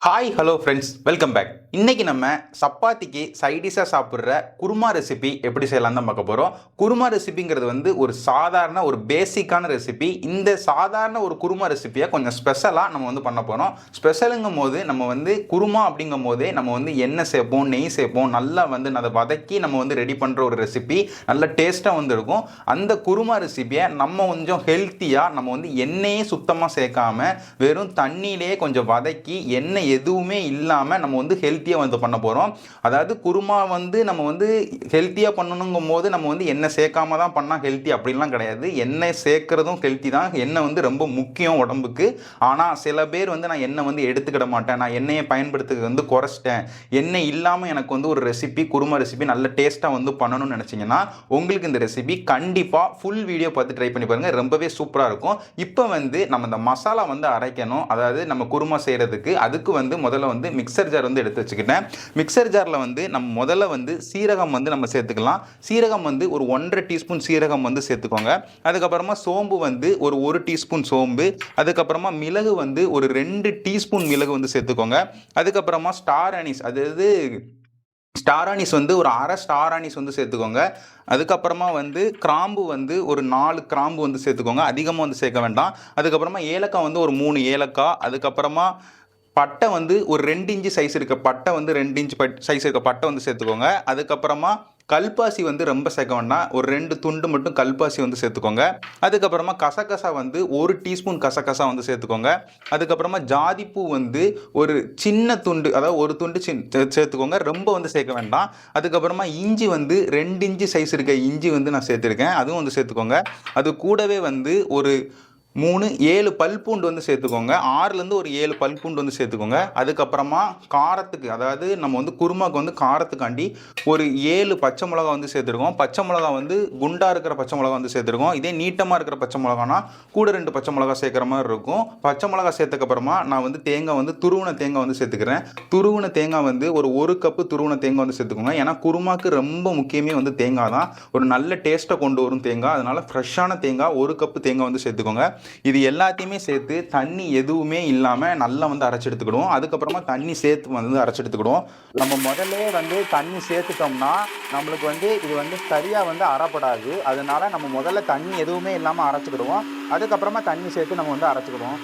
Hi hello friends, welcome back. இன்றைக்கி நம்ம சப்பாத்திக்கு சைடிஷாக சாப்பிட்ற குருமா ரெசிபி எப்படி செய்யலாம் தான் பார்க்க போகிறோம். குருமா ரெசிபிங்கிறது வந்து ஒரு சாதாரண ஒரு பேசிக்கான ரெசிபி. இந்த சாதாரண ஒரு குருமா ரெசிபியை கொஞ்சம் ஸ்பெஷலாக நம்ம வந்து பண்ண போகிறோம். ஸ்பெஷலுங்கும் போது நம்ம வந்து குருமா அப்படிங்கும் போதே நம்ம வந்து எண்ணெய் சேர்ப்போம், நெய் சேர்ப்போம், நல்லா வந்து அதை வதக்கி நம்ம வந்து ரெடி பண்ணுற ஒரு ரெசிபி. நல்ல டேஸ்ட்டாக வந்து இருக்கும். அந்த குருமா ரெசிபியை நம்ம கொஞ்சம் ஹெல்த்தியாக நம்ம வந்து எண்ணெயே சுத்தமாக சேர்க்காம வெறும் தண்ணியிலே கொஞ்சம் வதக்கி எண்ணெய் எதுவுமே இல்லாமல் நம்ம வந்து ஹெல்த்தியாக வந்து பண்ண போகிறோம். அதாவது குருமா வந்து நம்ம வந்து ஹெல்த்தியாக பண்ணணுங்கும் போது நம்ம வந்து எண்ணெய் சேர்க்காம தான் பண்ணால் ஹெல்த்தி அப்படின்லாம் கிடையாது. எண்ணெய் சேர்க்குறதும் ஹெல்த்தி தான். எண்ணெய் வந்து ரொம்ப முக்கியம் உடம்புக்கு. ஆனால் சில பேர் வந்து நான் எண்ணெய் வந்து எடுத்துக்கிட மாட்டேன், நான் எண்ணெயை பயன்படுத்துறது வந்து குறைச்சிட்டேன், எண்ணெய் இல்லாமல் எனக்கு வந்து ஒரு ரெசிபி குருமா ரெசிபி நல்ல டேஸ்ட்டாக வந்து பண்ணணும்னு நினச்சிங்கன்னா உங்களுக்கு இந்த ரெசிபி கண்டிப்பாக ஃபுல் வீடியோ பார்த்து ட்ரை பண்ணி பாருங்கள். ரொம்பவே சூப்பராக இருக்கும். இப்போ வந்து நம்ம இந்த மசாலா வந்து அரைக்கணும். அதாவது நம்ம குருமா செய்கிறதுக்கு அதுக்கு வந்து முதல்ல வந்து மிக்சர் ஜார் வந்து எடுத்து வச்சுக்கிட்டேன். மிக்சர் ஜாரில் வந்து நம்ம முதல்ல வந்து சீரகம் வந்து நம்ம சேர்த்துக்கலாம். சீரகம் வந்து ஒரு 1.5 டீஸ்பூன் சீரகம் வந்து சேர்த்துக்கோங்க. அதுக்கப்புறமா சோம்பு வந்து ஒரு 1 டீஸ்பூன் சோம்பு. அதுக்கப்புறமா மிளகு வந்து ஒரு 2 டீஸ்பூன் மிளகு வந்து சேர்த்துக்கோங்க. அதுக்கப்புறமா ஸ்டார் அனீஸ், அதாவது ஸ்டார் அனீஸ் வந்து ஒரு அரை ஸ்டார் அனீஸ் வந்து சேர்த்துக்கோங்க. அதுக்கப்புறமா வந்து கிராம்பு வந்து ஒரு 4 கிராம்பு வந்து சேர்த்துக்கோங்க, அதிகமாக வந்து சேர்க்க வேண்டாம். அதுக்கப்புறமா ஏலக்காய் வந்து ஒரு 3 ஏலக்காய். அதுக்கப்புறமா பட்டை வந்து ஒரு 2 இன்ச்சு சைஸ் இருக்க பட்டை வந்து 2 இன்ச்சு சைஸ் இருக்க பட்டை வந்து சேர்த்துக்கோங்க. அதுக்கப்புறமா கல்பாசி வந்து ரொம்ப சேர்க்க வேண்டாம், ஒரு 2 துண்டு மட்டும் கல்பாசி வந்து சேர்த்துக்கோங்க. அதுக்கப்புறமா கசகசா வந்து 1 டீஸ்பூன் கசகசா வந்து சேர்த்துக்கோங்க. அதுக்கப்புறமா ஜாதிப்பூ வந்து ஒரு சின்ன துண்டு, அதாவது ஒரு துண்டு சேர்த்துக்கோங்க, ரொம்ப வந்து சேர்க்க வேண்டாம். அதுக்கப்புறமா இஞ்சி வந்து 2 இன்ச்சு சைஸ் இருக்க இஞ்சி வந்து நான் சேர்த்துருக்கேன், அதுவும் வந்து சேர்த்துக்கோங்க. அது கூடவே வந்து ஒரு 7 பல்பூண்டு வந்து சேர்த்துக்கோங்க. 6லேருந்து ஒரு 7 பல்பூண்டு வந்து சேர்த்துக்கோங்க. அதுக்கப்புறமா காரத்துக்கு, அதாவது நம்ம வந்து குருமாவுக்கு வந்து காரத்துக்காண்டி ஒரு 7 பச்சை மிளகா வந்து சேர்த்துருக்கோம். பச்சை மிளகா வந்து குண்டாக இருக்கிற பச்சை மிளகா வந்து சேர்த்துருக்கோம். இதே நீட்டமாக இருக்கிற பச்சை மிளகானா கூட 2 பச்சை மிளகா சேர்க்குற மாதிரி இருக்கும். பச்சை மிளகா சேர்த்துக்கப்புறமா நான் வந்து தேங்காய் வந்து துருவின தேங்காய் வந்து சேர்த்துக்கிறேன். துருவின தேங்காய் வந்து ஒரு கப்பு துருவின தேங்காய் வந்து சேர்த்துக்கோங்க. ஏன்னா குருமாக்கு ரொம்ப முக்கியமே வந்து தேங்காய் தான். ஒரு நல்ல டேஸ்ட்டை கொண்டு வரும் தேங்காய். அதனால் ஃப்ரெஷ்ஷான தேங்காய் 1 கப்பு தேங்காய் வந்து சேர்த்துக்கோங்க. இது எல்லாத்தையுமே சேர்த்து தண்ணி எதுவுமே இல்லாமல் நல்லா வந்து அரைச்சி எடுத்துக்கிடுவோம். அதுக்கப்புறமா தண்ணி சேர்த்து வந்து அரைச்சி எடுத்துக்கிடுவோம். நம்ம முதல்ல வந்து தண்ணி சேர்த்துட்டோம்னா நம்மளுக்கு வந்து இது வந்து சரியாக வந்து அரைப்படாது. அதனால நம்ம முதல்ல தண்ணி எதுவுமே இல்லாமல் அரைச்சிக்கிடுவோம். அதுக்கப்புறமா தண்ணி சேர்த்து நம்ம வந்து அரைச்சிக்கிடுவோம்.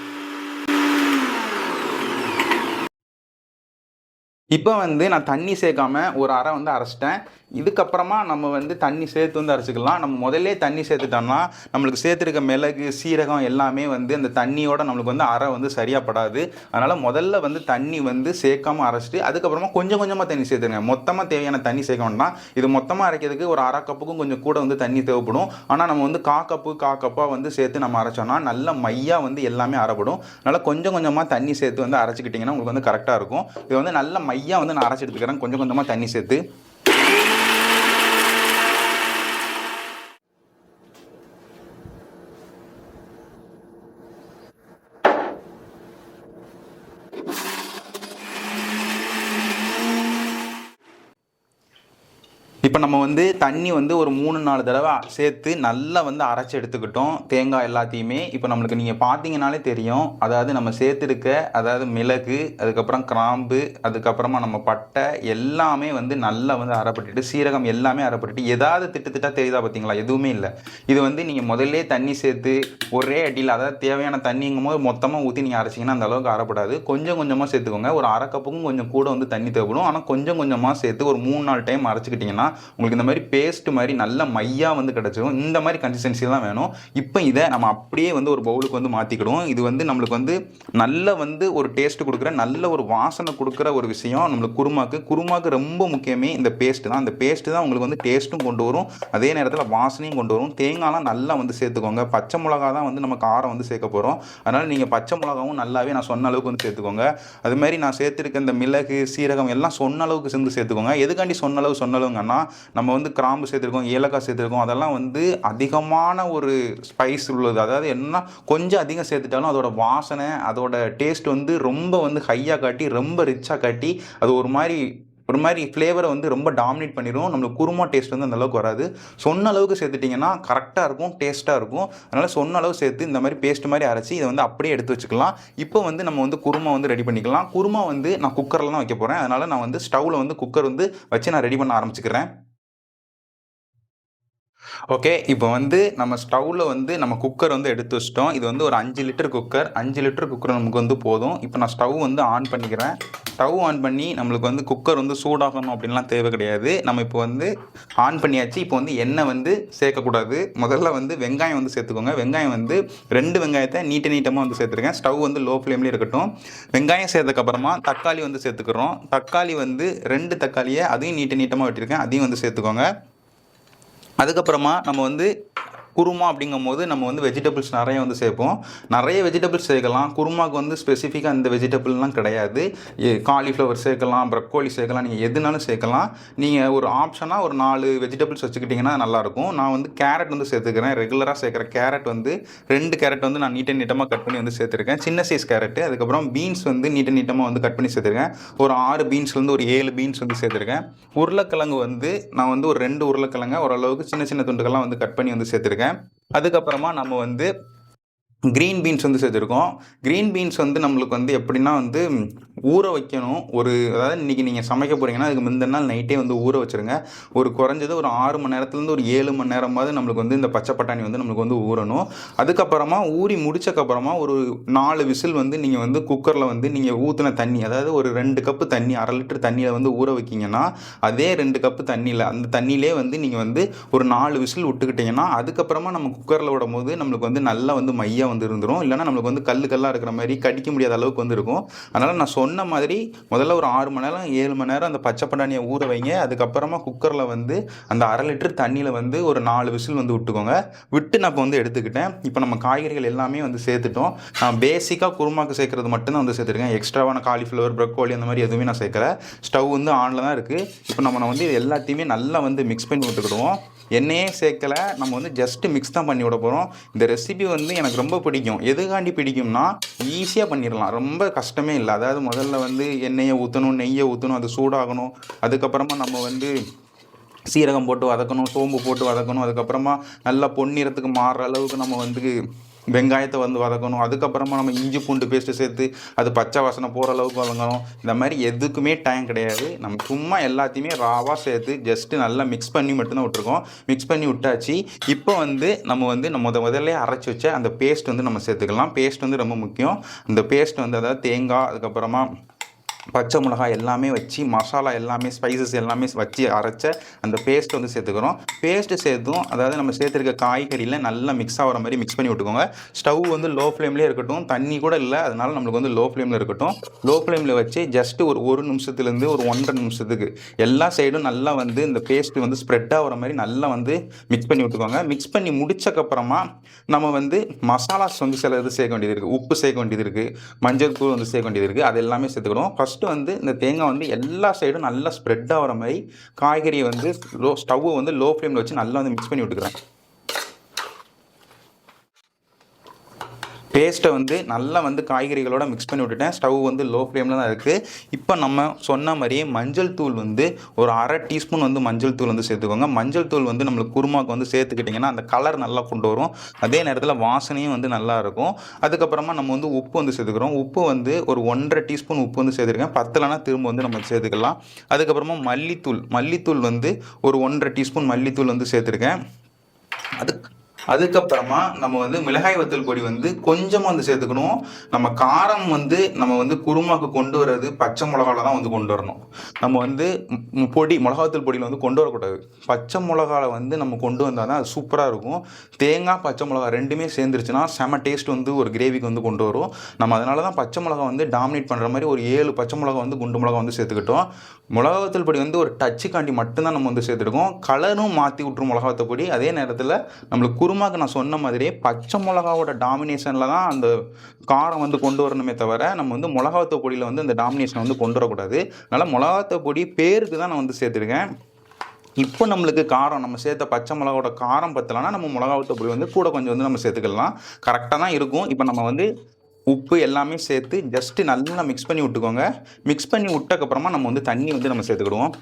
இப்போ வந்து நான் தண்ணி சேர்க்காம ஒரு அரை வந்து அரைச்சிட்டேன். இதுக்கப்புறமா நம்ம வந்து தண்ணி சேர்த்து வந்து அரைச்சிக்கலாம். நம்ம முதல்ல தண்ணி சேர்த்துட்டோம்னா நம்மளுக்கு சேர்த்துருக்க மிளகு சீரகம் எல்லாமே வந்து அந்த தண்ணியோட நம்மளுக்கு வந்து அரை வந்து சரியாக படாது. அதனால் முதல்ல வந்து தண்ணி வந்து சேர்க்காமல் அரைச்சிட்டு அதுக்கப்புறமா கொஞ்சம் கொஞ்சமாக தண்ணி சேர்த்துருங்க. மொத்தமாக தேவையான தண்ணி சேர்க்க வேண்டாம். இது மொத்தமாக அரைக்கிறதுக்கு ஒரு அரை கப்புக்கும் கொஞ்சம் கூட வந்து தண்ணி தேவைப்படும். ஆனால் நம்ம வந்து கப்பாக வந்து சேர்த்து நம்ம அரைச்சோம்னா நல்ல மையாக வந்து எல்லாமே அரைப்படும். அதனால் கொஞ்சம் கொஞ்சமாக தண்ணி சேர்த்து வந்து அரைச்சிக்கிட்டிங்கன்னா உங்களுக்கு வந்து கரெக்டாக இருக்கும். இது வந்து நல்ல மையாக வந்து நான் அரைச்சி எடுத்துக்கிறேன் கொஞ்சம் கொஞ்சமாக தண்ணி சேர்த்து. இப்போ நம்ம வந்து தண்ணி வந்து ஒரு 3-4 தடவை சேர்த்து நல்லா வந்து அரைச்சி எடுத்துக்கிட்டோம் தேங்காய் எல்லாத்தையுமே. இப்போ நம்மளுக்கு நீங்கள் பார்த்தீங்கன்னாலே தெரியும், அதாவது நம்ம சேர்த்துருக்க, அதாவது மிளகு, அதுக்கப்புறம் கிராம்பு, அதுக்கப்புறமா நம்ம பட்டை எல்லாமே வந்து நல்லா வந்து அரைப்பட்டுட்டு சீரகம் எல்லாமே அரைப்பட்டுட்டு ஏதாவது திட்டாக தெரியுதா பார்த்தீங்களா? எதுவுமே இல்லை. இது வந்து நீங்கள் முதல்ல தண்ணி சேர்த்து ஒரே அடியில், அதாவது தேவையான தண்ணிங்கும் போது மொத்தமாக ஊற்றி நீங்கள் அரைச்சிங்கன்னா அந்த அளவுக்கு அரைப்படாது. கொஞ்சம் கொஞ்சமாக சேர்த்துக்கோங்க. ஒரு அரை கப்புக்கும் கொஞ்சம் கூட வந்து தண்ணி தேவைப்படும். ஆனால் கொஞ்சம் கொஞ்சமாக சேர்த்து ஒரு 3-4 டைம் அரைச்சிக்கிட்டிங்கன்னா உங்களுக்கு இந்த மாதிரி பேஸ்ட் மாதிரி நல்ல மையாக வந்து கிடச்சிடும். இந்த மாதிரி கன்சிஸ்டன்சி தான் வேணும். இப்போ இதை நம்ம அப்படியே வந்து ஒரு பவுலுக்கு வந்து மாற்றிக்கிடுவோம். இது வந்து நம்மளுக்கு வந்து நல்ல வந்து ஒரு டேஸ்ட்டு கொடுக்குற, நல்ல ஒரு வாசனை கொடுக்குற ஒரு விஷயம் நம்மளுக்கு குருமாக்கு ரொம்ப முக்கியமே இந்த பேஸ்ட்டு தான். அந்த பேஸ்ட்டு தான் உங்களுக்கு வந்து டேஸ்ட்டும் கொண்டு வரும், அதே நேரத்தில் வாசனையும் கொண்டு வரும். தேங்காய்லாம் நல்லா வந்து சேர்த்துக்கோங்க. பச்சை மிளகா தான் வந்து நம்ம காரம் வந்து சேர்க்க போகிறோம். அதனால் நீங்கள் பச்சை மிளகாவும் நல்லாவே நான் சொன்ன அளவுக்கு வந்து சேர்த்துக்கோங்க. அதுமாதிரி நான் சேர்த்துருக்க இந்த மிளகு சீரகம் எல்லாம் சொன்ன அளவுக்கு சேர்த்துக்கோங்க. எதுக்காண்டி சொன்னளவுங்கன்னா நம்ம வந்து கிராம்பு சேர்த்துருக்கோம், ஏலக்காய் சேர்த்துருக்கோம், அதெல்லாம் வந்து அதிகமான ஒரு ஸ்பைஸ் உள்ளது. அதாவது என்னன்னா கொஞ்சம் அதிகம் சேர்த்துட்டாலும் அதோட வாசனை, அதோட டேஸ்ட் வந்து ரொம்ப வந்து ஹையாக காட்டி ரொம்ப ரிச்சாக காட்டி அது ஒரு மாதிரி ஒரு மாதிரி ஃப்ளேவரை வந்து ரொம்ப டாமினேட் பண்ணிடும். நம்மளுக்கு குருமா டேஸ்ட் வந்து அந்த அளவுக்கு வராது. சொன்ன அளவுக்கு சேர்த்துட்டிங்கன்னா கரெக்டாக இருக்கும், டேஸ்ட்டாக இருக்கும். அதனால் சொன்ன அளவு சேர்த்து இந்த மாதிரி பேஸ்ட் மாதிரி அரைச்சி இதை வந்து அப்படியே எடுத்து வச்சுக்கலாம். இப்போ வந்து நம்ம வந்து குருமா வந்து ரெடி பண்ணிக்கலாம். குருமா வந்து நான் குக்கரில் தான் வைக்க போகிறேன். அதனால் நான் வந்து ஸ்டவ்வில் வந்து குக்கர் வந்து வச்சு நான் ரெடி பண்ண ஆரம்பிச்சுக்கிறேன். ஓகே, இப்போ வந்து நம்ம ஸ்டவ்வில் வந்து நம்ம குக்கர் வந்து எடுத்து வச்சிட்டோம். இது வந்து ஒரு 5 லிட்டர் குக்கர். 5 லிட்டர் குக்கர் நமக்கு வந்து போதும். இப்போ நான் ஸ்டவ் வந்து ஆன் பண்ணிக்கிறேன். ஸ்டவ் ஆன் பண்ணி நம்மளுக்கு வந்து குக்கர் வந்து சூடாகணும் அப்படின்லாம் தேவை கிடையாது. நம்ம இப்போ வந்து ஆன் பண்ணியாச்சு. இப்போ வந்து எண்ணெய் வந்து சேர்க்கக்கூடாது. முதல்ல வந்து வெங்காயம் வந்து சேர்த்துக்கோங்க. வெங்காயம் வந்து 2 வெங்காயத்தை நீட்டமாக வந்து சேர்த்துருக்கேன். ஸ்டவ் வந்து லோ ஃப்ளேம்லேயே இருக்கட்டும். வெங்காயம் சேர்த்ததுக்கப்புறமா தக்காளி வந்து சேர்த்துக்கிறோம். தக்காளி வந்து 2 தக்காளியை அதையும் நீட்டமாக வெட்டியிருக்கேன். அதையும் வந்து சேர்த்துக்கோங்க. அதுக்கப்புறமா நம்ம வந்து குருமா அப்படிங்கும் போது நம்ம வந்து வெஜிடபிள்ஸ் நிறைய வந்து சேர்ப்போம். நிறைய வெஜிடபிள்ஸ் சேர்க்கலாம். குருமாவுக்கு வந்து ஸ்பெசிஃபிக்காக அந்த வெஜிடபிள்லாம் கிடையாது. காலிஃப்ளவர் சேர்க்கலாம், ப்ரக்கோலி சேர்க்கலாம், நீங்கள் எதுனாலும் சேர்க்கலாம். நீங்கள் ஒரு ஆப்ஷனாக ஒரு 4 வெஜிடபிள்ஸ் வச்சுக்கிட்டிங்கன்னா நல்லாயிருக்கும். நான் வந்து கேரட் வந்து சேர்த்துக்கிறேன். ரெகுலராக சேர்க்குற கேரட் வந்து 2 கேரட் வந்து நான் நீட்டமாக கட் பண்ணி வந்து சேர்த்துருக்கேன். சின்ன சைஸ் கேரட்டு. அதுக்கப்புறம் பீன்ஸ் வந்து நீட்டமாக வந்து கட் பண்ணி சேர்த்துருக்கேன். ஒரு 6 பீன்ஸ்லேருந்து ஒரு 7 பீன்ஸ் வந்து சேர்த்துருக்கேன். உருளைக்கிழங்கு வந்து நான் வந்து ஒரு 2 உருளைக்கிழங்க ஓரளவுக்கு சின்ன துண்டுகள்லாம் வந்து கட் பண்ணி வந்து சேர்த்துருக்கேன். அதுக்கப்புறமா நம்ம வந்து க்ரீன் பீன்ஸ் வந்து சேர்த்துருக்கோம். க்ரீன் பீன்ஸ் வந்து நம்மளுக்கு வந்து எப்படின்னா வந்து ஊற வைக்கணும். அதாவது இன்றைக்கி நீங்கள் சமைக்க போகிறீங்கன்னா அதுக்கு முந்தின நாள் நைட்டே வந்து ஊற வச்சுருங்க. ஒரு குறைஞ்சது ஒரு 6 மணி நேரத்துலேருந்து ஒரு 7 மணி நேரமாவது நம்மளுக்கு வந்து இந்த பச்சை பட்டாணி வந்து நம்மளுக்கு வந்து ஊறணும். அதுக்கப்புறமா ஊறி முடிச்சக்கப்புறமா ஒரு 4 விசில் வந்து நீங்கள் வந்து குக்கரில் வந்து நீங்கள் ஊற்றின தண்ணி, அதாவது ஒரு 2 கப்பு தண்ணி, 1/2 லிட்டர் தண்ணியில் வந்து ஊற வைக்கிங்கன்னா அதே 2 கப்பு தண்ணியில் அந்த தண்ணியிலே வந்து நீங்கள் வந்து ஒரு 4 விசில் விட்டுக்கிட்டிங்கன்னா அதுக்கப்புறமா நம்ம குக்கரில் விடும் போது நம்மளுக்கு வந்து நல்லா வந்து மையாக வந்து இருந்துடும். இல்லைனா நம்மளுக்கு வந்து கல்லாக இருக்கிற மாதிரி கடிக்க முடியாத அளவுக்கு வந்து இருக்கும். அதனால் நான் சொன்ன மாதிரி முதல்ல ஒரு 6 மணி நேரம் 7 மணி நேரம் அந்த பச்சை பட்டாணியை ஊற வைங்க. அதுக்கப்புறமா குக்கரில் வந்து அந்த 1/2 லிட்டர் தண்ணியில் வந்து ஒரு 4 விசில் வந்து விட்டுக்கோங்க. விட்டு நான் இப்போ வந்து எடுத்துக்கிட்டேன். இப்போ நம்ம காய்கறிகள் எல்லாமே வந்து சேர்த்துட்டோம். நான் பேசிக்காக குருமாக்கு சேர்க்குறது மட்டும்தான் வந்து சேர்த்துருக்கேன். எக்ஸ்ட்ராவான காலிஃப்ளவர், ப்ரக்கோலி அந்த மாதிரி எதுவுமே நான் சேர்க்கல. ஸ்டவ் வந்து ஆனில் தான் இருக்குது. இப்போ நம்ம வந்து இது எல்லாத்தையுமே நல்லா வந்து மிக்ஸ் பண்ணி விட்டுக்கிடுவோம். எண்ணெயே சேர்க்கலை, நம்ம வந்து ஜஸ்ட்டு மிக்ஸ் தான் பண்ணி விட போகிறோம். இந்த ரெசிபி வந்து எனக்கு ரொம்ப பிடிக்கும். எதுக்காண்டி பிடிக்கும்னா ஈஸியாக பண்ணிடலாம், ரொம்ப கஷ்டமே இல்லை. அதாவது முதல்ல வந்து எண்ணெயை ஊற்றணும், நெய்யை ஊற்றணும், அது சூடாகணும். அதுக்கப்புறமா நம்ம வந்து சீரகம் போட்டு வதக்கணும், சோம்பு போட்டு வதக்கணும். அதுக்கப்புறமா நல்லா பொன்னிறத்துக்கு மாறுற அளவுக்கு நம்ம வந்து வெங்காயத்தை வந்து வதக்கணும். அதுக்கப்புறமா நம்ம இஞ்சி பூண்டு பேஸ்ட்டு சேர்த்து அது பச்சை வாசனை போகிற அளவுக்கு வதங்கணும். இந்த மாதிரி எதுக்குமே டைம் கிடையாது. நம்ம சும்மா எல்லாத்தையுமே ராவாக சேர்த்து ஜஸ்ட்டு நல்லா மிக்ஸ் பண்ணி மட்டும்தான் விட்டுருக்கோம். மிக்ஸ் பண்ணி விட்டாச்சு. இப்போ வந்து நம்ம முதல்ல அரைச்சி வச்ச அந்த பேஸ்ட் வந்து நம்ம சேர்த்துக்கலாம். பேஸ்ட் வந்து ரொம்ப முக்கியம். அந்த பேஸ்ட் வந்து அதாவது தேங்காய், அதுக்கப்புறமா பச்சை மிளகாய் எல்லாமே வச்சு மசாலா எல்லாமே ஸ்பைசஸ் எல்லாமே வச்சு அரைச்ச அந்த பேஸ்ட் வந்து சேர்த்துக்கிறோம். பேஸ்ட்டு சேர்த்தும் அதாவது நம்ம சேர்த்துருக்க காய்கறியில் நல்லா மிக்ஸ் ஆகிற மாதிரி மிக்ஸ் பண்ணி விட்டுக்கோங்க. ஸ்டவ் வந்து லோ ஃப்ளேம்லேயே இருக்கட்டும். தண்ணி கூட இல்லை, அதனால் நம்மளுக்கு வந்து லோ ஃப்ளேமில் இருக்கட்டும். லோ ஃப்ளேமில் வச்சு ஜஸ்ட்டு ஒரு நிமிஷத்துலேருந்து ஒரு 1.5 நிமிஷத்துக்கு எல்லா சைடும் நல்லா வந்து இந்த பேஸ்ட்டு வந்து ஸ்ப்ரெட் ஆகிற மாதிரி நல்லா வந்து மிக்ஸ் பண்ணி விட்டுக்கோங்க. மிக்ஸ் பண்ணி முடிச்சக்கப்புறமா நம்ம வந்து மசாலாஸ் வந்து சில இது சேர்க்க வேண்டியது இருக்குது. உப்பு சேர்க்க வேண்டியது இருக்குது, மஞ்சள் தூள் வந்து சேர்க்க வேண்டியது இருக்குது. அது எல்லாமே சேர்த்துக்கிறோம். ஃபஸ்ட்டு வந்து இந்த தேங்காய் வந்து எல்லா சைடும் நல்லா ஸ்ப்ரெட் ஆகிற மாதிரி காய்கறியை வந்து ஸ்டவ்வை வந்து லோ ஃப்ளேமில் வச்சு நல்லா வந்து மிக்ஸ் பண்ணி விட்டுக்கிறேன். பேஸ்ட்டை வந்து நல்லா வந்து காய்கறிகளோட மிக்ஸ் பண்ணி விட்டுட்டேன். ஸ்டவ் வந்து லோ ஃப்ளேமில் தான் இருக்குது. இப்போ நம்ம சொன்ன மாதிரியே மஞ்சள் தூள் வந்து ஒரு 1/2 டீஸ்பூன் வந்து மஞ்சள் தூள் வந்து சேர்த்துக்கோங்க. மஞ்சள் தூள் வந்து நம்மளுக்கு குருமாவுக்கு வந்து சேர்த்துக்கிட்டிங்கன்னா அந்த கலர் நல்லா கொண்டு வரும். அதே நேரத்தில் வாசனையும் வந்து நல்லா இருக்கும். அதுக்கப்புறமா நம்ம வந்து உப்பு வந்து சேர்த்துக்கிறோம். உப்பு வந்து ஒரு 1.5 டீஸ்பூன் உப்பு வந்து சேர்த்துருக்கேன். பத்தலைனா திரும்ப வந்து நம்ம சேர்த்துக்கலாம். அதுக்கப்புறமா மல்லித்தூள் வந்து ஒரு 1.5 டீஸ்பூன் மல்லித்தூள் வந்து சேர்த்துருக்கேன். அதுக்கப்புறமா நம்ம வந்து மிளகாய் வத்தல் பொடி வந்து கொஞ்சமாக வந்து சேர்த்துக்கணும். நம்ம காரம் வந்து நம்ம வந்து குருமாவுக்கு கொண்டு வர்றது பச்சை மிளகாவில் தான் வந்து கொண்டு வரணும். நம்ம வந்து மிளகாத்தூள் பொடியில் வந்து கொண்டு வரக்கூடாது. பச்சை மிளகாவில் வந்து நம்ம கொண்டு வந்தால் தான் அது சூப்பராக இருக்கும். தேங்காய் பச்சை மிளகா ரெண்டுமே சேர்ந்துருச்சுன்னா செம டேஸ்ட் வந்து ஒரு கிரேவிக்கு வந்து கொண்டு வரும். நம்ம அதனால தான் பச்சை மிளகா வந்து டாமினேட் பண்ணுற மாதிரி ஒரு 7 பச்சை மிளகா வந்து குண்டு மிளகா வந்து சேர்த்துக்கிட்டோம். மிளகாத்தூள் பொடி வந்து ஒரு டச்சுக்காண்டி மட்டும்தான் நம்ம வந்து சேர்த்துருக்கோம். கலரும் மாற்றி விட்டுரும் மிளகாத்தூள் பொடி. அதே நேரத்தில் நம்மளுக்கு குருமாக்கு நான் சொன்ன மாதிரியே பச்சை மிளகாவோட டாமினேஷனில் தான் அந்த காரம் வந்து கொண்டு வரணுமே தவிர நம்ம வந்து மிளகாத்தூள் பொடியில் வந்து அந்த டாமினேஷனை வந்து கொண்டு வரக்கூடாது. அதனால் மிளகாத்தூள் பொடி பேருக்கு தான் நான் வந்து சேர்த்துருக்கேன். இப்போ நம்மளுக்கு காரம் நம்ம சேர்த்த பச்சை மிளகாவோட காரம் பத்தலைன்னா நம்ம மிளகாத்தூள் பொடி வந்து கூட கொஞ்சம் வந்து நம்ம சேர்த்துக்கலாம். கரெக்டாக தான் இருக்கும். இப்போ நம்ம வந்து உப்பு எல்லாமே சேர்த்து ஜஸ்ட்டு நல்லா மிக்ஸ் பண்ணி விட்டுக்கோங்க. மிக்ஸ் பண்ணி விட்டக்கப்புறமா நம்ம வந்து தண்ணி வந்து நம்ம சேர்த்துக்கிடுவோம்.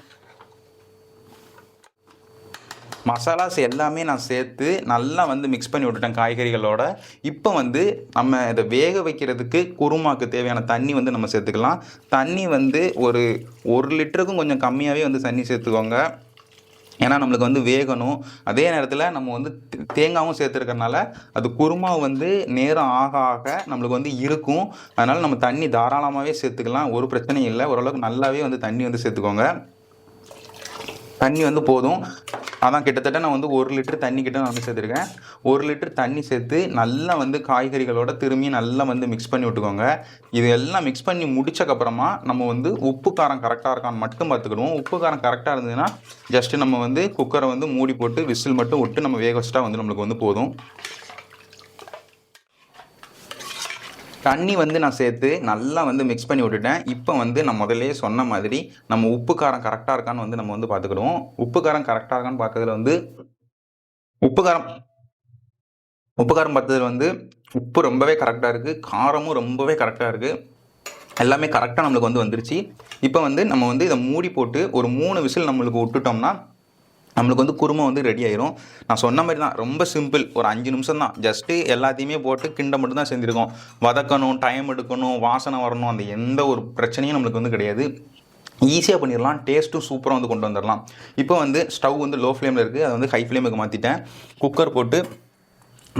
மசாலாஸ் எல்லாமே நான் சேர்த்து நல்லா வந்து மிக்ஸ் பண்ணி விட்டுட்டேன் காய்கறிகளோட. இப்போ வந்து நம்ம இதை வேக வைக்கிறதுக்கு குருமாக்கு தேவையான தண்ணி வந்து நம்ம சேர்த்துக்கலாம். தண்ணி வந்து ஒரு 1 லிட்டருக்கும் கொஞ்சம் கம்மியாகவே வந்து தண்ணி சேர்த்துக்கோங்க. ஏன்னா நம்மளுக்கு வந்து வேகணும். அதே நேரத்தில் நம்ம வந்து தேங்காயும் சேர்த்துருக்கறனால அது குருமா வந்து நேரம் ஆக ஆக நம்மளுக்கு வந்து இருக்கும். அதனால் நம்ம தண்ணி தாராளமாகவே சேர்த்துக்கலாம், ஒரு பிரச்சனையும் இல்லை. ஓரளவுக்கு நல்லாவே வந்து தண்ணி வந்து சேர்த்துக்கோங்க. தண்ணி வந்து போதும். அதான் கிட்டத்தட்ட நான் வந்து 1 லிட்டர் தண்ணி கிட்ட நான் வந்து சேர்த்துருக்கேன். 1 லிட்டர் தண்ணி சேர்த்து நல்லா வந்து காய்கறிகளோட திரும்பி நல்லா வந்து மிக்ஸ் பண்ணி விட்டுக்கோங்க. இது எல்லாம் மிக்ஸ் பண்ணி முடிச்சக்கப்புறமா நம்ம வந்து உப்பு காரம் கரெக்டாக இருக்கான்னு மட்டும் பார்த்துக்கிடுவோம். உப்பு காரம் கரெக்டாக இருந்ததுன்னா ஜஸ்ட்டு நம்ம வந்து குக்கரை வந்து மூடி போட்டு விசில் மட்டும் விட்டு நம்ம வேக வச்சுட்டா வந்து நம்மளுக்கு வந்து போதும். தண்ணி வந்து நான் சேர்த்து நல்லா வந்து மிக்ஸ் பண்ணி விட்டுட்டேன். இப்போ வந்து நான் முதல்லே சொன்ன மாதிரி நம்ம உப்பு காரம் கரெக்டாக இருக்கான்னு வந்து நம்ம வந்து பார்த்துக்கிடுவோம். உப்பு காரம் கரெக்டாக இருக்கான்னு பார்த்ததுல வந்து உப்பு காரம் பார்த்ததுல வந்து உப்பு ரொம்பவே கரெக்டாக இருக்குது, காரமும் ரொம்பவே கரெக்டாக இருக்குது. எல்லாமே கரெக்டாக நம்மளுக்கு வந்து வந்துருச்சு. இப்போ வந்து நம்ம வந்து இதை மூடி போட்டு ஒரு 3 விசில் நம்மளுக்கு விட்டுட்டோம்னா நம்மளுக்கு வந்து குருமா வந்து ரெடி ஆயிரும். நான் சொன்ன மாதிரி தான், ரொம்ப சிம்பிள். ஒரு 5 நிமிஷம் தான். ஜஸ்ட்டு எல்லாத்தையுமே போட்டு கிண்ட மட்டும் தான் செஞ்சுருக்கோம். வதக்கணும், டைம் எடுக்கணும், வாசனை வரணும், அந்த எந்த ஒரு பிரச்சனையும் நம்மளுக்கு வந்து கிடையாது. ஈஸியாக பண்ணிடலாம். டேஸ்ட்டும் சூப்பராக வந்து கொண்டு வந்துடலாம். இப்போ வந்து ஸ்டவ் வந்து லோ ஃப்ளேமில் இருக்குது, அதை வந்து ஹை ஃப்ளேமுக்கு மாற்றிட்டேன். குக்கர் போட்டு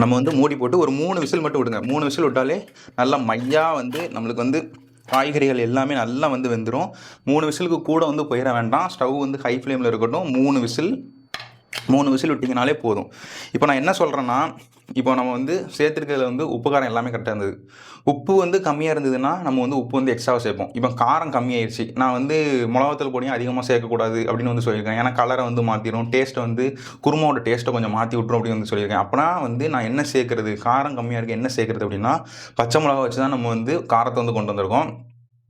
நம்ம வந்து மூடி போட்டு ஒரு 3 விசில் மட்டும் விடுங்க. 3 விசில் விட்டாலே நல்லா மையாக வந்து நம்மளுக்கு வந்து காய்கறிகள் எல்லாமே நல்லா வந்து வெந்துடும். 3 விசிலுக்கு கூட வந்து போயிட வேண்டாம். ஸ்டவ் வந்து ஹை ஃப்ளேமில் இருக்கட்டும். 3 விசில் விட்டிங்கனாலே போதும். இப்போ நான் என்ன சொல்கிறேன்னா, இப்போ நம்ம வந்து சேர்த்துருக்கிறதுல வந்து உப்பு காரம் எல்லாமே கரெக்டாக இருந்தது. உப்பு வந்து கம்மியாக இருந்ததுன்னா நம்ம வந்து உப்பு வந்து எக்ஸ்ட்ராவாக சேர்ப்போம். இப்போ காரம் கம்மியாயிடுச்சு, நான் வந்து மிளகாத்தூள் பொடியும் அதிகமாக சேர்க்கக்கூடாது அப்படின்னு வந்து சொல்லியிருக்கேன். ஏன்னா கலரை வந்து மாற்றிடும், டேஸ்ட்டை வந்து குருமாவோட டேஸ்ட்டை கொஞ்சம் மாற்றி விட்டுரும் அப்படின்னு வந்து சொல்லியிருக்கேன். அப்போனா வந்து நான் என்ன சேர்க்குறது, காரம் கம்மியாக இருக்குது என்ன சேர்க்குறது அப்படின்னா, பச்சை மிளகா வச்சு தான் நம்ம வந்து காரத்தை வந்து கொண்டு வந்திருக்கோம்.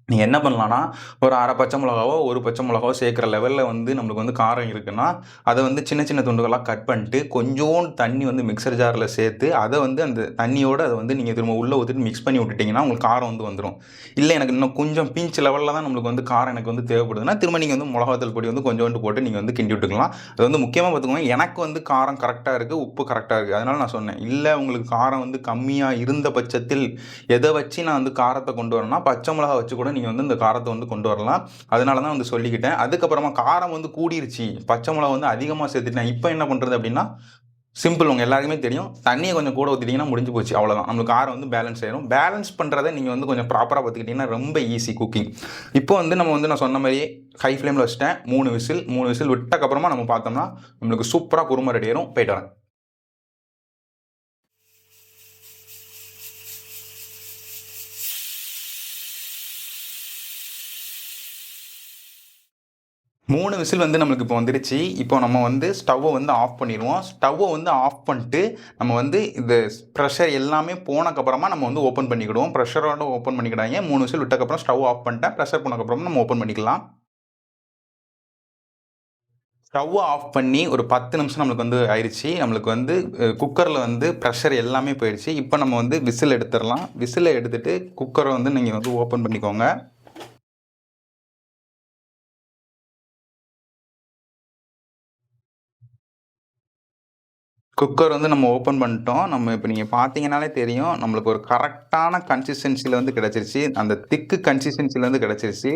நீங்கள் என்ன பண்ணலான்னா, ஒரு 1/2 பச்சை மிளகாவோ 1 பச்சை மிளகாவோ சேர்க்குற லெவலில் வந்து நம்மளுக்கு வந்து காரம் இருக்குன்னா அதை வந்து சின்ன சின்ன துண்டுகளாக கட் பண்ணிட்டு கொஞ்சோண்டு தண்ணி வந்து மிக்சர் ஜாரில் சேர்த்து அதை வந்து அந்த தண்ணியோடு அதை வந்து நீங்கள் திரும்ப உள்ளே ஊற்றிட்டு மிக்ஸ் பண்ணி விட்டுட்டிங்கன்னா உங்களுக்கு காரம் வந்து வந்துடும். இல்லை எனக்கு இன்னும் கொஞ்சம் பிஞ்ச் லெவலில் தான் நம்மளுக்கு வந்து காரம் எனக்கு வந்து தேவைப்படுதுன்னா திரும்ப நீங்கள் வந்து மிளகாத்தூள் பொடி வந்து கொஞ்சோண்டு போட்டு நீங்கள் வந்து கிண்டி விட்டுக்கலாம். அது வந்து முக்கியமாக பார்த்துக்கோங்க, எனக்கு வந்து காரம் கரெக்டாக இருக்குது, உப்பு கரெக்டாக இருக்குது. அதனால் நான் சொன்னேன், இல்லை உங்களுக்கு காரம் வந்து கம்மியாக இருந்த பட்சத்தில் எதை வச்சு நான் வந்து காரத்தை கொண்டு வரேன்னா பச்சை மிளகா வச்சு கூட நீங்கள் வந்து இந்த காரத்தை வந்து கொண்டு வரலாம். அதனால தான் வந்து சொல்லிக்கிட்டேன். அதுக்கப்புறமா காரம் வந்து கூடிருச்சு, பச்சை மிளகா வந்து அதிகமாக சேர்த்துட்டேன், இப்போ என்ன பண்ணுறது அப்படின்னா சிம்பிள். உங்கள் எல்லாருக்குமே தெரியும், தண்ணியை கொஞ்சம் கூட ஊற்றிட்டிங்கன்னா முடிஞ்சு போச்சு, அவ்வளோதான். நம்மளுக்கு காரம் வந்து பேலன்ஸ் ஆயிடும். பேலன்ஸ் பண்ணுறதை நீங்கள் வந்து கொஞ்சம் ப்ராப்பராக பார்த்துக்கிட்டிங்கன்னா ரொம்ப ஈஸி குக்கிங். இப்போ வந்து நம்ம வந்து நான் சொன்ன மாதிரியே ஹை ஃப்ளேமில் வச்சுட்டேன். 3 விசில் விட்டக்கப்புறமா நம்ம பார்த்தோம்னா நம்மளுக்கு சூப்பராக குருமா ரெடி ஆயிடும். போயிட்டு வரேன். 3 விசில் வந்து நம்மளுக்கு இப்போ வந்துருச்சு. இப்போ நம்ம வந்து ஸ்டவ்வை வந்து ஆஃப் பண்ணிடுவோம். ஸ்டவ்வை வந்து ஆஃப் பண்ணிட்டு நம்ம வந்து இந்த ப்ரெஷர் எல்லாமே போனக்கப்புறமா நம்ம வந்து ஓப்பன் பண்ணிக்கிடுவோம். ப்ரெஷரோட ஓப்பன் பண்ணிக்கிடாங்க. 3 விசில் விட்டக்கப்புறம் ஸ்டவ் ஆஃப் பண்ணிட்டேன். ப்ரெஷர் போனக்கப்புறம் நம்ம ஓப்பன் பண்ணிக்கலாம். ஸ்டவ்வை ஆஃப் பண்ணி ஒரு 10 நிமிஷம் நம்மளுக்கு வந்து ஆயிடுச்சு. நம்மளுக்கு வந்து குக்கரில் வந்து ப்ரெஷர் எல்லாமே போயிடுச்சு. இப்போ நம்ம வந்து விசில் எடுத்துடலாம். விசிலை எடுத்துகிட்டு குக்கரை வந்து நீங்கள் வந்து ஓப்பன் பண்ணிக்கோங்க. குக்கர் வந்து நம்ம ஓப்பன் பண்ணிட்டோம். நம்ம இப்போ நீங்கள் பார்த்தீங்கன்னாலே தெரியும், நம்மளுக்கு ஒரு கரெக்டான கன்சிஸ்டன்சியில் வந்து கிடச்சிருச்சு. அந்த திக்கு கன்சிஸ்டன்சியில் வந்து கிடச்சிருச்சு.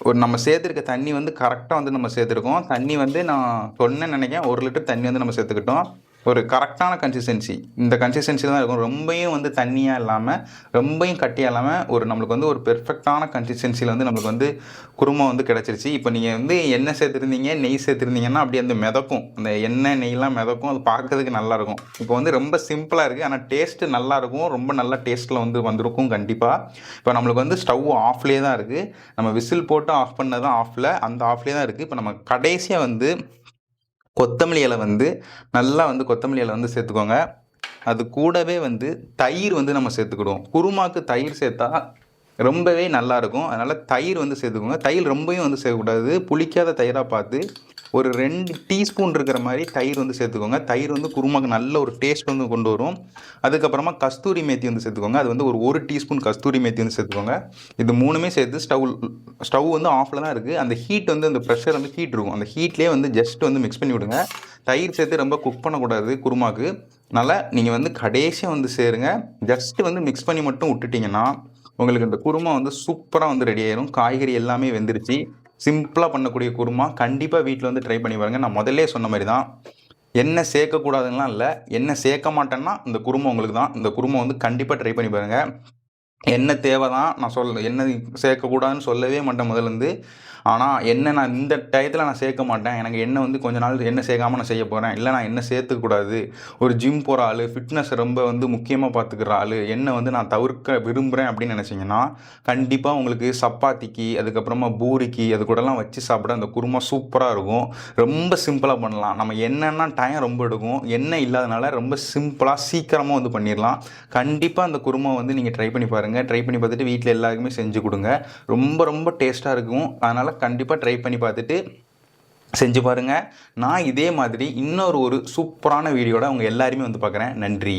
ஒரு நம்ம சேர்த்துருக்க தண்ணி வந்து கரெக்டாக வந்து நம்ம சேர்த்துருக்கோம். தண்ணி வந்து நான் சொன்னேன்னு நினைக்கிறேன், 1 லிட்டர் தண்ணி வந்து நம்ம சேர்த்துக்கிட்டோம். ஒரு கரெக்டான கன்சிஸ்டன்சி, இந்த கன்சிஸ்டன்சியில் தான் இருக்கும். ரொம்பையும் வந்து தண்ணியாக இல்லாமல் ரொம்பையும் கட்டியாக இல்லாமல் ஒரு நம்மளுக்கு வந்து ஒரு பெர்ஃபெக்டான கன்சிஸ்டன்சியில் வந்து நம்மளுக்கு வந்து குருமா வந்து கிடச்சிருச்சு. இப்போ நீங்கள் வந்து எண்ணெய் சேர்த்துருந்தீங்க, நெய் சேர்த்துருந்தீங்கன்னா அப்படி அந்த மிதக்கும், அந்த எண்ணெய் நெய்லாம் மிதக்கும், அது பார்க்கறதுக்கு நல்லாயிருக்கும். இப்போ வந்து ரொம்ப சிம்பிளாக இருக்குது, ஆனால் டேஸ்ட்டு நல்லாயிருக்கும், ரொம்ப நல்ல டேஸ்ட்டில் வந்து வந்திருக்கும் கண்டிப்பாக. இப்போ நம்மளுக்கு வந்து ஸ்டவ் ஆஃப்லேயே தான் இருக்குது. நம்ம விசில் போட்டு ஆஃப் பண்ணது தான் ஆஃபில், அந்த ஆஃப்லேயே தான் இருக்குது. இப்போ நம்ம கடைசியாக வந்து கொத்தமல்லி இலை வந்து நல்லா வந்து கொத்தமல்லி இலை வந்து சேர்த்துக்கோங்க. அது கூடவே வந்து தயிர் வந்து நம்ம சேர்த்துக்கிடுவோம். குருமாக்கு தயிர் சேர்த்தா ரொம்பவே நல்லாயிருக்கும். அதனால் தயிர் வந்து சேர்த்துக்கோங்க. தயிர் ரொம்பவும் வந்து சேர்க்கக்கூடாது, புளிக்காத தயிராக பார்த்து ஒரு 2 டீஸ்பூன் இருக்கிற மாதிரி தயிர் வந்து சேர்த்துக்கோங்க. தயிர் வந்து குருமாக்கு நல்ல ஒரு டேஸ்ட் வந்து கொண்டு வரும். அதுக்கப்புறமா கஸ்தூரி மேத்தி வந்து சேர்த்துக்கோங்க. அது வந்து ஒரு டீஸ்பூன் கஸ்தூரி மேத்தி வந்து சேர்த்துக்கோங்க. இது 3மே சேர்த்து ஸ்டவ் வந்து ஆஃபில் தான் இருக்குது. அந்த ஹீட் வந்து அந்த ப்ரெஷர் வந்து ஹீட் இருக்கும். அந்த ஹீட்லேயே வந்து ஜஸ்ட் வந்து மிக்ஸ் பண்ணி விடுங்க. தயிர் சேர்த்து ரொம்ப குக் பண்ணக்கூடாது குருமாக்கு. அதனால் நீங்கள் வந்து கடைசியாக வந்து சேருங்க. ஜஸ்ட்டு வந்து மிக்ஸ் பண்ணி மட்டும் விட்டுட்டிங்கன்னா உங்களுக்கு இந்த குருமா வந்து சூப்பராக வந்து ரெடி ஆயிரும். காய்கறி எல்லாமே வெந்துருச்சு. சிம்பிளாக பண்ணக்கூடிய குருமா கண்டிப்பாக வீட்டில் வந்து ட்ரை பண்ணி பாருங்கள். நான் முதல்லே சொன்ன மாதிரி தான், எண்ணெய் சேர்க்கக்கூடாதுலாம் இல்லை. எண்ணெய் சேர்க்க மாட்டேன்னா இந்த குருமா உங்களுக்கு தான். இந்த குருமா வந்து கண்டிப்பாக ட்ரை பண்ணி பாருங்கள். எண்ணெய் தேவை தான், நான் எண்ணெய் சேர்க்கக்கூடாதுன்னு சொல்லவே மாட்டேன் முதல்லேருந்து. ஆனால் எண்ணெய் நான் இந்த டயத்தில் நான் சேர்க்க மாட்டேன். எனக்கு எண்ணெய் வந்து கொஞ்ச நாள் எண்ணெய் சேர்க்காமல் நான் செய்ய போகிறேன், இல்லை நான் எண்ணெய் சேர்த்துக்கூடாது, ஒரு ஜிம் போகிற ஆள், ஃபிட்னஸ் ரொம்ப வந்து முக்கியமாக பார்த்துக்கிற ஆள், எண்ணெய் வந்து நான் தவிர்க்க விரும்புகிறேன் அப்படின்னு நினச்சிங்கன்னா கண்டிப்பாக உங்களுக்கு சப்பாத்திக்கு, அதுக்கப்புறமா பூரிக்கு அது கூடலாம் வச்சு சாப்பிட அந்த குருமா சூப்பராக இருக்கும். ரொம்ப சிம்பிளாக பண்ணலாம். நம்ம எண்ணெய்னா டைம் ரொம்ப எடுக்கும். எண்ணெய் இல்லாதனால ரொம்ப சிம்பிளாக சீக்கிரமாக வந்து பண்ணிடலாம். கண்டிப்பாக அந்த குருமா வந்து நீங்கள் ட்ரை பண்ணி பாருங்கள். ட்ரை பண்ணி பார்த்துட்டு வீட்டில் எல்லாருக்குமே செஞ்சு கொடுங்க. ரொம்ப ரொம்ப டேஸ்ட்டாக இருக்கும். அதனால் கண்டிப்பாக ட்ரை பண்ணி பார்த்துட்டு செஞ்சு பாருங்கள். நான் இதே மாதிரி இன்னொரு சூப்பரான வீடியோட உங்கள் எல்லாருமே வந்து பார்க்குறேன். நன்றி.